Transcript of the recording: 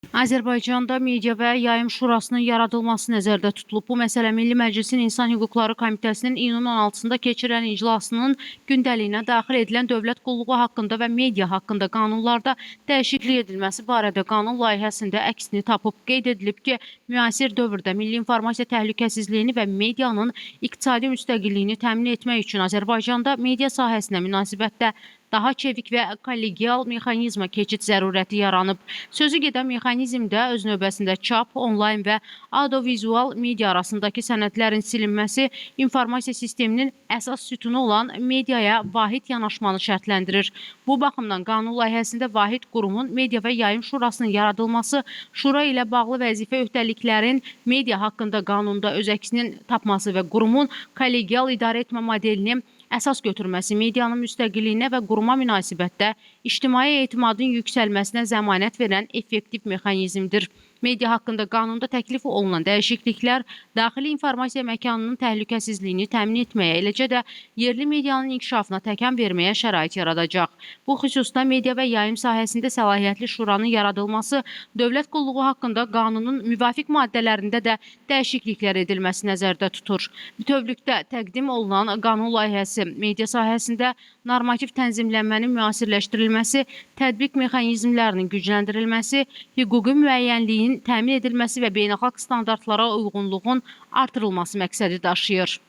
Azərbaycanda Media və Yayım Şurasının yaradılması nəzərdə tutulub. Bu məsələ Milli Məclisin İnsan Hüquqları Komitəsinin iyunun 16-sında keçirilən iclasının gündəliyinə daxil edilən dövlət qulluğu haqqında və media haqqında qanunlarda dəyişiklik edilməsi barədə qanun layihəsində əksini tapıb. Qeyd edilib ki, müasir dövrdə milli informasiya təhlükəsizliyini və medianın iqtisadi müstəqilliyini təmin etmək üçün Azərbaycanda media sahəsinə münasibətdə daha çevik və kollegial mexanizma keçid zərurəti yaranıb. Sözü gedən mexanizmdə öz növbəsində çap, onlayn və audiovizual media arasındakı sənədlərin silinməsi informasiya sisteminin əsas sütunu olan mediaya vahid yanaşmanı şərtləndirir. Bu baxımdan qanun layihəsində vahid qurumun Media və Yayım Şurasının yaradılması, şura ilə bağlı vəzifə öhdəliklərin media haqqında qanunda öz əksinin tapması və qurumun kollegial idarə etmə modelini əsas götürməsi medianın müstəqilliyinə və quruma münasibətdə ictimai etimadın yüksəlməsinə zəmanət verən effektiv mexanizmdir. Media haqqında qanunda təklif olunan dəyişikliklər daxili informasiya məkanının təhlükəsizliyini təmin etməyə, eləcə də yerli medianın inkişafına təkan verməyə şərait yaradacaq. Bu xüsusda media və yayım sahəsində səlahiyyətli şuranın yaradılması, dövlət qulluğu haqqında qanunun müvafiq maddələrində də dəyişikliklər edilməsi nəzərdə tutur. Bütövlükdə təqdim olunan qanun layihəsi media sahəsində normativ tənzimlənmənin müasirləşdirilməsi, tətbiq mexanizmlərinin gücləndirilməsi, hüquqi müəyyənliyin təmin edilməsi və beynəlxalq standartlara uyğunluğun artırılması məqsədi daşıyır.